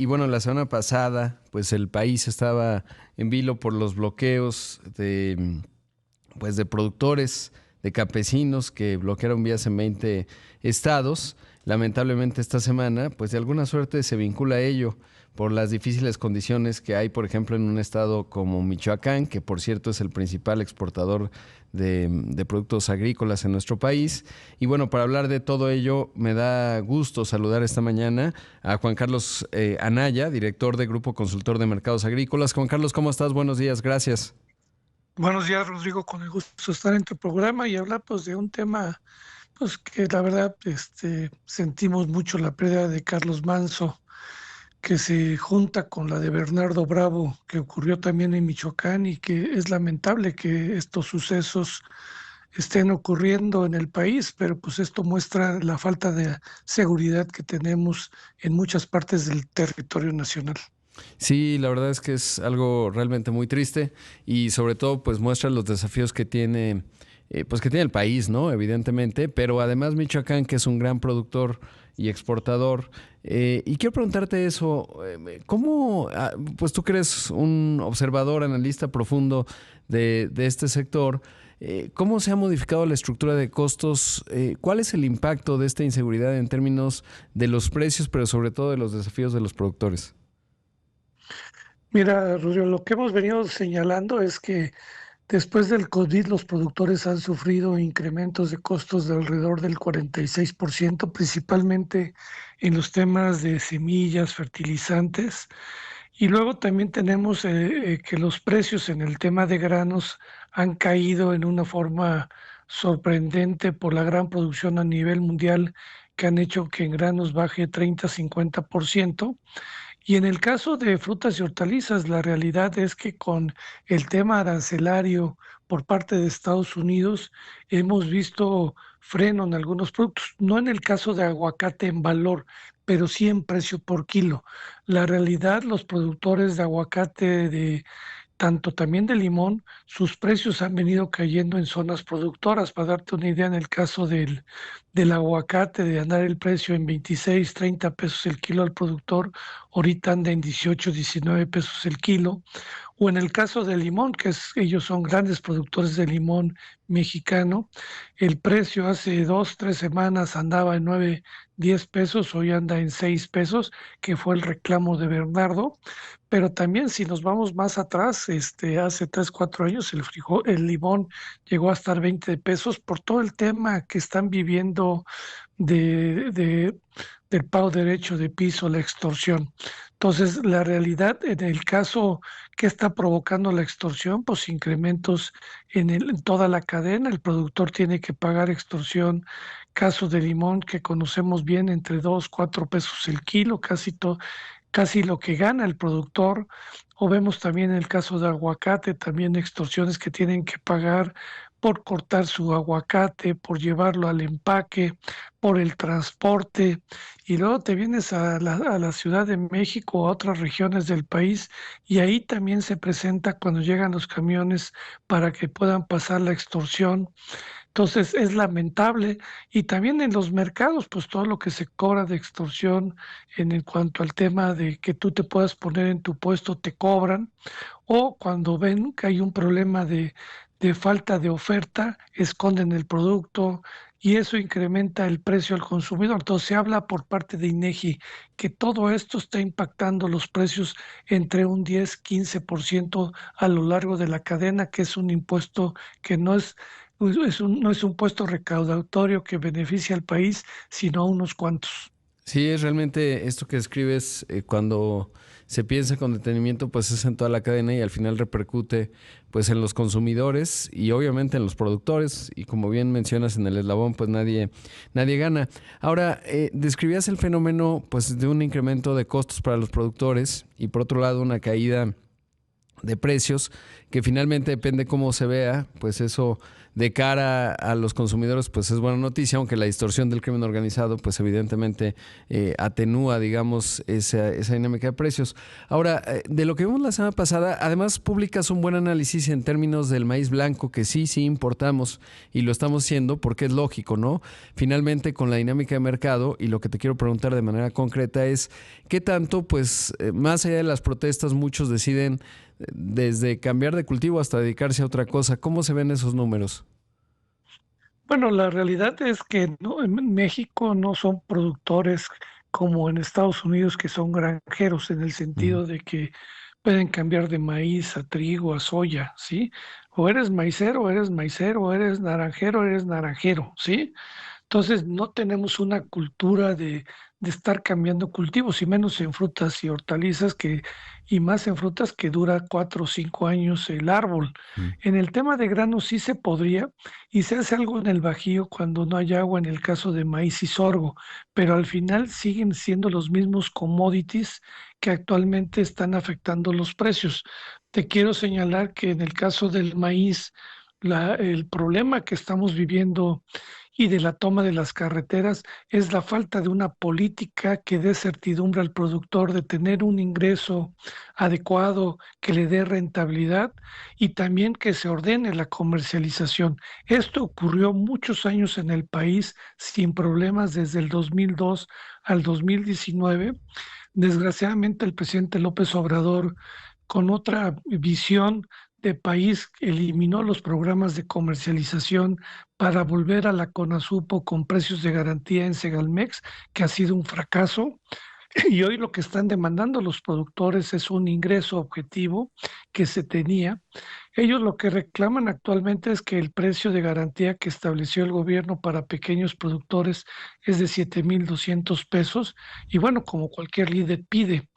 Y bueno, la semana pasada, pues el país estaba en vilo por los bloqueos de productores, de campesinos que bloquearon vías en 20 estados. Lamentablemente esta semana, pues de alguna suerte se vincula a ello por las difíciles condiciones que hay, por ejemplo, en un estado como Michoacán, que por cierto es el principal exportador de productos agrícolas en nuestro país. Y bueno, para hablar de todo ello, me da gusto saludar esta mañana a Juan Carlos Anaya, director de Grupo Consultor de Mercados Agrícolas. Juan Carlos, ¿cómo estás? Buenos días, gracias. Buenos días, Rodrigo, con el gusto de estar en tu programa y hablar pues de un tema pues que la verdad sentimos mucho la pérdida de Carlos Manso, que se junta con la de Bernardo Bravo, que ocurrió también en Michoacán y que es lamentable que estos sucesos estén ocurriendo en el país, pero pues esto muestra la falta de seguridad que tenemos en muchas partes del territorio nacional. Sí, la verdad es que es algo realmente muy triste y sobre todo pues muestra los desafíos que tiene pues que tiene el país, ¿no? Evidentemente, pero además Michoacán, que es un gran productor y exportador. Y quiero preguntarte eso, ¿cómo, pues tú que eres un observador, analista profundo de este sector, cómo se ha modificado la estructura de costos? ¿Cuál es el impacto de esta inseguridad en términos de los precios, pero sobre todo de los desafíos de los productores? Mira, Rodrigo, lo que hemos venido señalando es que después del COVID, los productores han sufrido incrementos de costos de alrededor del 46%, principalmente en los temas de semillas, fertilizantes. Y luego también tenemos que los precios en el tema de granos han caído en una forma sorprendente por la gran producción a nivel mundial que han hecho que en granos baje 30-50%. Y en el caso de frutas y hortalizas, la realidad es que con el tema arancelario por parte de Estados Unidos, hemos visto freno en algunos productos, no en el caso de aguacate en valor, pero sí en precio por kilo. La realidad, los productores de aguacate de tanto también de limón, sus precios han venido cayendo en zonas productoras. Para darte una idea, en el caso del aguacate, de andar el precio en 26, 30 pesos el kilo al productor, ahorita anda en 18, 19 pesos el kilo. O en el caso del limón, ellos son grandes productores de limón mexicano, el precio hace 2, 3 semanas andaba en 9, 10 pesos, hoy anda en 6 pesos, que fue el reclamo de Bernardo. Pero también si nos vamos más atrás, hace 3, 4 años el limón llegó a estar 20 pesos por todo el tema que están viviendo de, de- del pago derecho de piso, la extorsión. Entonces, la realidad en el caso que está provocando la extorsión, pues incrementos en toda la cadena. El productor tiene que pagar extorsión. Caso de limón que conocemos bien, entre 2, 4 pesos el kilo, casi lo que gana el productor. O vemos también el caso de aguacate, también extorsiones que tienen que pagar por cortar su aguacate, por llevarlo al empaque, por el transporte. Y luego te vienes a la Ciudad de México, a otras regiones del país, y ahí también se presenta cuando llegan los camiones para que puedan pasar la extorsión. Entonces es lamentable y también en los mercados, pues todo lo que se cobra de extorsión en cuanto al tema de que tú te puedas poner en tu puesto, te cobran, o cuando ven que hay un problema de falta de oferta, esconden el producto y eso incrementa el precio al consumidor. Entonces se habla por parte de INEGI que todo esto está impactando los precios entre un 10-15% a lo largo de la cadena, que es un impuesto que no es un puesto recaudatorio que beneficia al país, sino a unos cuantos. Sí, es realmente esto que escribes cuando se piensa con detenimiento, pues es en toda la cadena y al final repercute pues en los consumidores y obviamente en los productores y como bien mencionas en el eslabón, pues nadie gana. Ahora, describías el fenómeno pues de un incremento de costos para los productores y por otro lado una caída de precios, que finalmente depende cómo se vea, pues eso de cara a los consumidores pues es buena noticia, aunque la distorsión del crimen organizado pues evidentemente atenúa, digamos, esa dinámica de precios. Ahora, de lo que vimos la semana pasada, además publicas un buen análisis en términos del maíz blanco, que sí importamos y lo estamos haciendo porque es lógico, ¿no? Finalmente, con la dinámica de mercado, y lo que te quiero preguntar de manera concreta es, ¿qué tanto, pues, más allá de las protestas, muchos deciden desde cambiar de cultivo hasta dedicarse a otra cosa? ¿Cómo se ven esos números? Bueno, la realidad es que no, en México no son productores como en Estados Unidos, que son granjeros en el Ujú. sentido de que pueden cambiar de maíz a trigo, a soya, ¿sí? O eres naranjero, eres naranjero, ¿sí? Entonces, no tenemos una cultura de estar cambiando cultivos, y menos en frutas y hortalizas, y más en frutas que dura 4 o 5 años el árbol. Mm. En el tema de granos sí se podría, y se hace algo en el Bajío cuando no hay agua, en el caso de maíz y sorgo, pero al final siguen siendo los mismos commodities que actualmente están afectando los precios. Te quiero señalar que en el caso del maíz, el problema que estamos viviendo y de la toma de las carreteras es la falta de una política que dé certidumbre al productor de tener un ingreso adecuado, que le dé rentabilidad, y también que se ordene la comercialización. Esto ocurrió muchos años en el país sin problemas desde el 2002 al 2019. Desgraciadamente, el presidente López Obrador, con otra visión de país, eliminó los programas de comercialización para volver a la CONASUPO con precios de garantía en Segalmex, que ha sido un fracaso. Y hoy lo que están demandando los productores es un ingreso objetivo que se tenía. Ellos lo que reclaman actualmente es que el precio de garantía que estableció el gobierno para pequeños productores es de 7,200 pesos. Y bueno, como cualquier líder pide,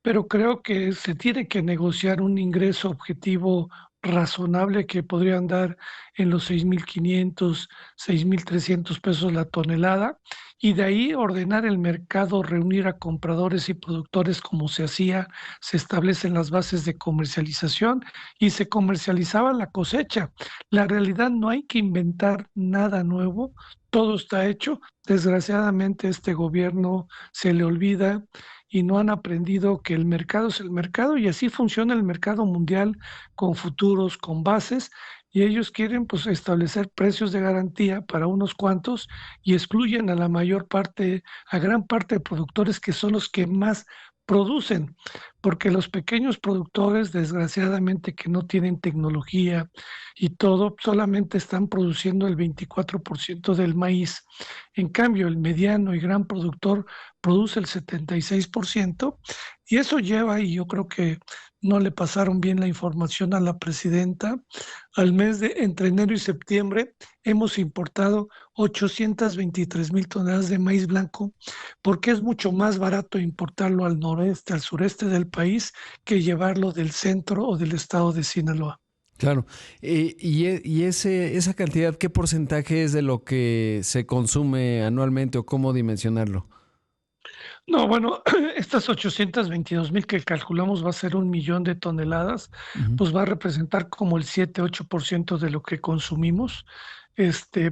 pero creo que se tiene que negociar un ingreso objetivo razonable que podría andar en los 6,500, 6,300 pesos la tonelada, y de ahí ordenar el mercado, reunir a compradores y productores como se hacía. Se establecen las bases de comercialización y se comercializaba la cosecha. La realidad, no hay que inventar nada nuevo, todo está hecho. Desgraciadamente, este gobierno se le olvida y no han aprendido que el mercado es el mercado, y así funciona el mercado mundial, con futuros, con bases, y ellos quieren pues establecer precios de garantía para unos cuantos y excluyen a la mayor parte, a gran parte de productores que son los que más producen, porque los pequeños productores, desgraciadamente, que no tienen tecnología y todo, solamente están produciendo el 24% del maíz. En cambio, el mediano y gran productor produce el 76%, y eso lleva, y yo creo que no le pasaron bien la información a la presidenta. Entre enero y septiembre hemos importado 823,000 toneladas de maíz blanco, porque es mucho más barato importarlo al noreste, al sureste del país, que llevarlo del centro o del estado de Sinaloa. Claro. Esa cantidad, ¿qué porcentaje es de lo que se consume anualmente o cómo dimensionarlo? No, bueno, estas 822,000 que calculamos va a ser 1,000,000 de toneladas, Ujú. pues va a representar como el 7-8% de lo que consumimos,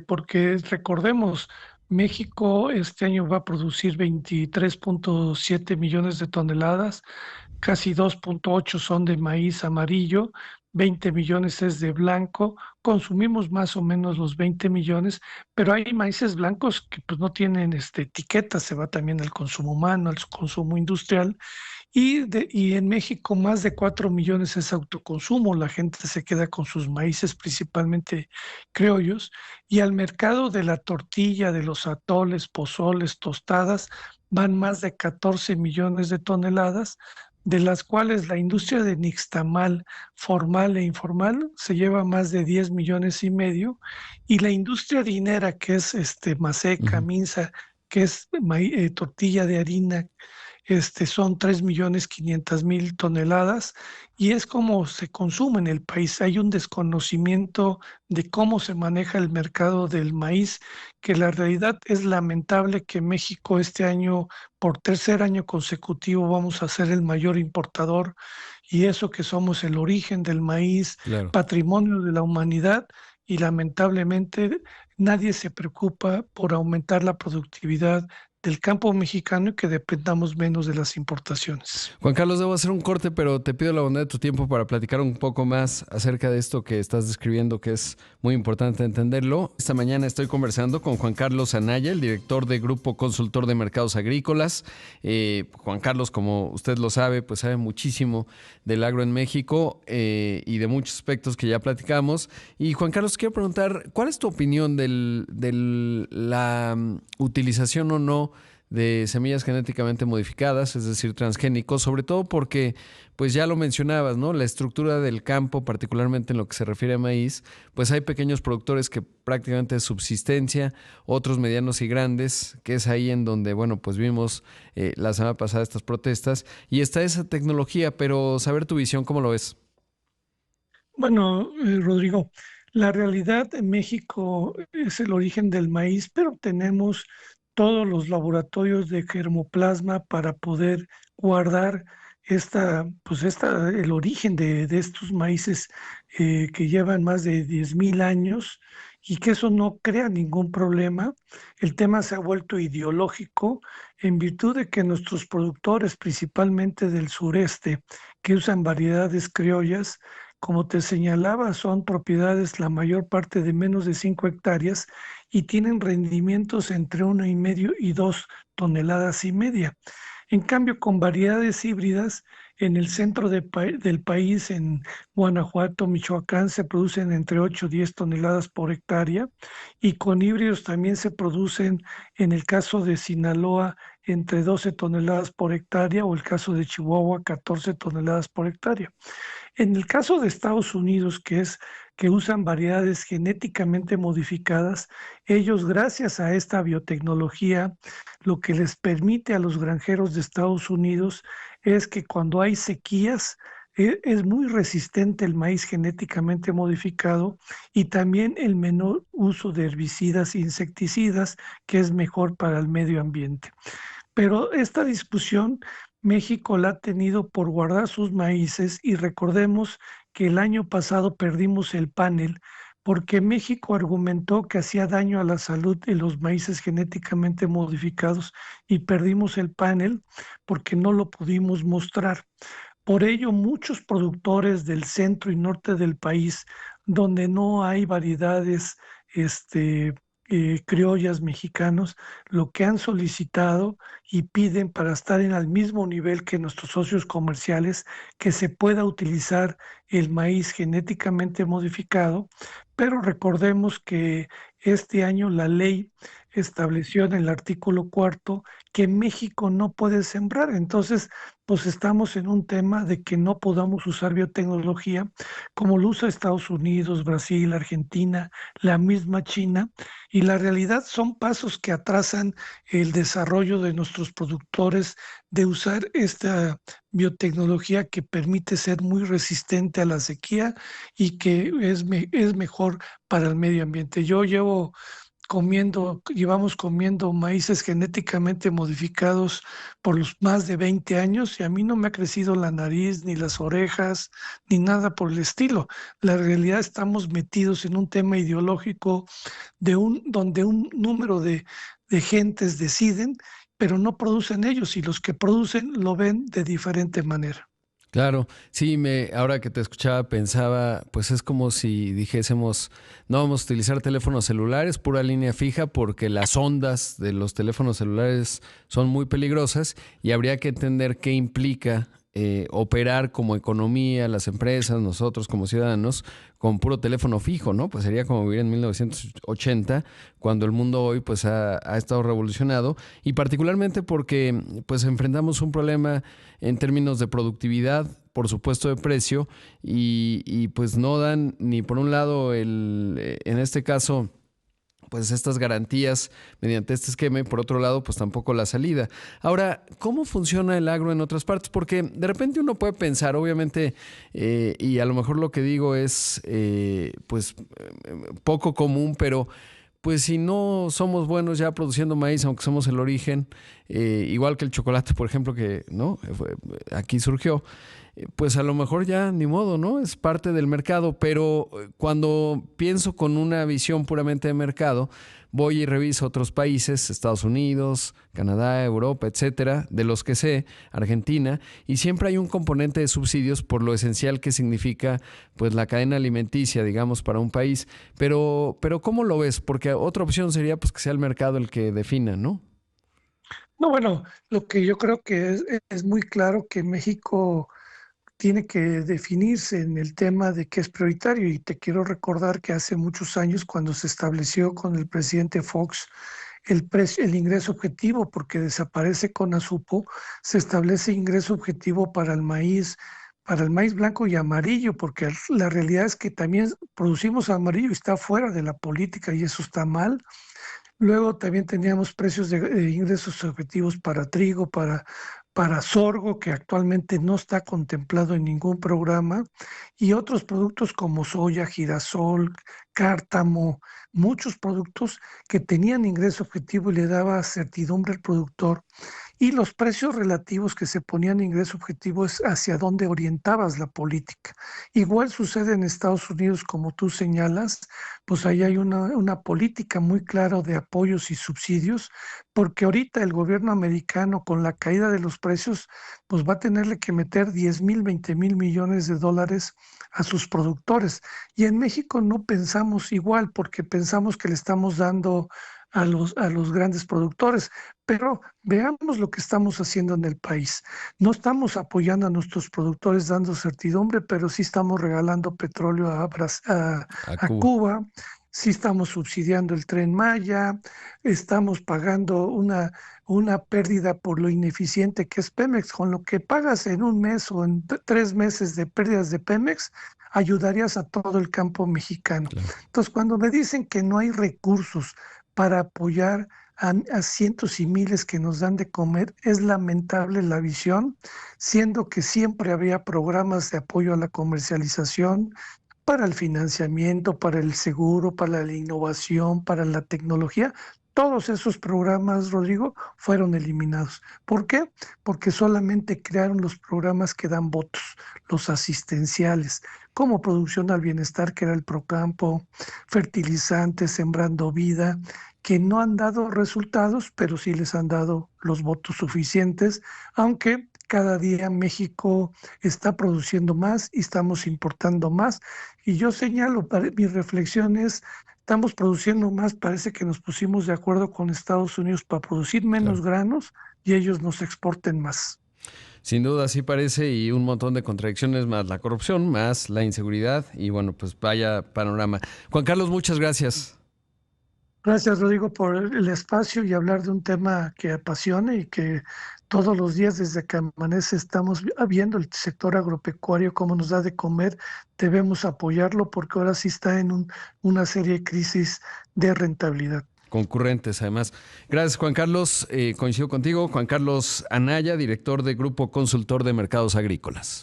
porque recordemos, México este año va a producir 23,7 millones de toneladas, casi 2,8 son de maíz amarillo, 20 millones es de blanco. Consumimos más o menos los 20 millones, pero hay maíces blancos que pues no tienen etiqueta, se va también al consumo humano, al consumo industrial, y en México más de 4 millones es autoconsumo. La gente se queda con sus maíces, principalmente criollos, y al mercado de la tortilla, de los atoles, pozoles, tostadas, van más de 14 millones de toneladas, de las cuales la industria de nixtamal, formal e informal, se lleva más de 10,5 millones, y la industria harinera, que es maseca, Ujú. minza, que es tortilla de harina, son 3.500.000 toneladas y es como se consume en el país. Hay un desconocimiento de cómo se maneja el mercado del maíz, que la realidad es lamentable que México este año, por tercer año consecutivo, vamos a ser el mayor importador y eso que somos el origen del maíz, Claro. patrimonio de la humanidad y lamentablemente nadie se preocupa por aumentar la productividad del campo mexicano y que dependamos menos de las importaciones. Juan Carlos, debo hacer un corte, pero te pido la bondad de tu tiempo para platicar un poco más acerca de esto que estás describiendo, que es muy importante entenderlo. Esta mañana estoy conversando con Juan Carlos Anaya, el director de Grupo Consultor de Mercados Agrícolas. Juan Carlos, como usted lo sabe, pues sabe muchísimo del agro en México y de muchos aspectos que ya platicamos. Y Juan Carlos, quiero preguntar, ¿cuál es tu opinión de la utilización o no de semillas genéticamente modificadas, es decir, transgénicos, sobre todo porque, pues ya lo mencionabas, ¿no? La estructura del campo, particularmente en lo que se refiere a maíz, pues hay pequeños productores que prácticamente es subsistencia, otros medianos y grandes, que es ahí en donde, bueno, pues vimos la semana pasada estas protestas, y está esa tecnología, pero saber tu visión, ¿cómo lo ves? Bueno, Rodrigo, la realidad en México es el origen del maíz, pero tenemos todos los laboratorios de germoplasma para poder guardar el origen de estos maíces que llevan más de 10.000 años y que eso no crea ningún problema. El tema se ha vuelto ideológico en virtud de que nuestros productores, principalmente del sureste, que usan variedades criollas, como te señalaba, son propiedades la mayor parte de menos de 5 hectáreas y tienen rendimientos entre 1,5 y 2,5 toneladas. En cambio, con variedades híbridas, en el centro del país, en Guanajuato, Michoacán, se producen entre 8 y 10 toneladas por hectárea y con híbridos también se producen, en el caso de Sinaloa, entre 12 toneladas por hectárea o el caso de Chihuahua, 14 toneladas por hectárea. En el caso de Estados Unidos, que usan variedades genéticamente modificadas, ellos, gracias a esta biotecnología, lo que les permite a los granjeros de Estados Unidos es que cuando hay sequías, es muy resistente el maíz genéticamente modificado y también el menor uso de herbicidas e insecticidas, que es mejor para el medio ambiente. Pero esta discusión México la ha tenido por guardar sus maíces y recordemos que el año pasado perdimos el panel porque México argumentó que hacía daño a la salud de los maíces genéticamente modificados y perdimos el panel porque no lo pudimos mostrar. Por ello, muchos productores del centro y norte del país, donde no hay variedades criollas mexicanos, lo que han solicitado y piden para estar en el mismo nivel que nuestros socios comerciales, que se pueda utilizar el maíz genéticamente modificado, pero recordemos que este año la ley estableció en el artículo cuarto que México no puede sembrar. Entonces, pues estamos en un tema de que no podamos usar biotecnología como lo usa Estados Unidos, Brasil, Argentina, la misma China, y la realidad son pasos que atrasan el desarrollo de nuestros productores de usar esta biotecnología que permite ser muy resistente a la sequía y que es mejor para el medio ambiente. Llevamos comiendo maíces genéticamente modificados por los más de 20 años y a mí no me ha crecido la nariz, ni las orejas, ni nada por el estilo. La realidad estamos metidos en un tema ideológico donde un número de gentes deciden, pero no producen ellos y los que producen lo ven de diferente manera. Claro, sí, ahora que te escuchaba pensaba, pues es como si dijésemos, no vamos a utilizar teléfonos celulares, pura línea fija, porque las ondas de los teléfonos celulares son muy peligrosas y habría que entender qué implica operar como economía, las empresas, nosotros como ciudadanos, con puro teléfono fijo, ¿no? Pues sería como vivir en 1980, cuando el mundo hoy pues ha estado revolucionado y particularmente porque pues enfrentamos un problema en términos de productividad, por supuesto de precio y pues no dan ni por un lado en este caso pues estas garantías mediante este esquema y por otro lado pues tampoco la salida. Ahora, ¿cómo funciona el agro en otras partes? Porque de repente uno puede pensar, obviamente, y a lo mejor lo que digo es poco común, pero pues si no somos buenos ya produciendo maíz, aunque somos el origen, igual que el chocolate, por ejemplo, que no aquí surgió, pues a lo mejor ya ni modo, ¿no? Es parte del mercado, pero cuando pienso con una visión puramente de mercado, voy y reviso otros países, Estados Unidos, Canadá, Europa, etcétera, de los que sé, Argentina, y siempre hay un componente de subsidios por lo esencial que significa pues la cadena alimenticia, digamos, para un país. Pero ¿cómo lo ves? Porque otra opción sería pues que sea el mercado el que defina, ¿no? No, bueno, lo que yo creo que es muy claro que México tiene que definirse en el tema de qué es prioritario. Y te quiero recordar que hace muchos años, cuando se estableció con el presidente Fox el ingreso objetivo, porque desaparece con Asupo, se establece ingreso objetivo para el maíz blanco y amarillo, porque la realidad es que también producimos amarillo y está fuera de la política y eso está mal. Luego también teníamos precios de ingresos objetivos para trigo, para sorgo, que actualmente no está contemplado en ningún programa, y otros productos como soya, girasol, cártamo, muchos productos que tenían ingreso objetivo y le daba certidumbre al productor. Y los precios relativos que se ponían en ingreso objetivo es hacia dónde orientabas la política. Igual sucede en Estados Unidos, como tú señalas, pues ahí hay una política muy clara de apoyos y subsidios, porque ahorita el gobierno americano con la caída de los precios, pues va a tenerle que meter 10,000, 20,000 millones de dólares a sus productores. Y en México no pensamos igual, porque pensamos que le estamos dando a los grandes productores, pero veamos lo que estamos haciendo en el país. No estamos apoyando a nuestros productores dando certidumbre, pero sí estamos regalando petróleo A a Cuba. Cuba, sí estamos subsidiando el Tren Maya, estamos pagando una pérdida por lo ineficiente que es Pemex. Con lo que pagas en un mes o en 3 meses de pérdidas de Pemex, ayudarías a todo el campo mexicano. Claro. Entonces, cuando me dicen que no hay recursos para apoyar a cientos y miles que nos dan de comer, es lamentable la visión, siendo que siempre había programas de apoyo a la comercialización, para el financiamiento, para el seguro, para la innovación, para la tecnología. Todos esos programas, Rodrigo, fueron eliminados. ¿Por qué? Porque solamente crearon los programas que dan votos, los asistenciales, como producción al bienestar, que era el Procampo, fertilizantes, sembrando vida, que no han dado resultados, pero sí les han dado los votos suficientes, aunque cada día México está produciendo más y estamos importando más. Y yo señalo, mi reflexión es, estamos produciendo más, parece que nos pusimos de acuerdo con Estados Unidos para producir menos Claro. granos y ellos nos exporten más. Sin duda, así parece, y un montón de contradicciones, más la corrupción, más la inseguridad, y bueno, pues vaya panorama. Juan Carlos, muchas gracias. Gracias, Rodrigo, por el espacio y hablar de un tema que apasiona y que todos los días desde que amanece estamos viendo el sector agropecuario, cómo nos da de comer. Debemos apoyarlo porque ahora sí está en una serie de crisis de rentabilidad. Concurrentes, además. Gracias, Juan Carlos. Coincido contigo. Juan Carlos Anaya, director de Grupo Consultor de Mercados Agrícolas.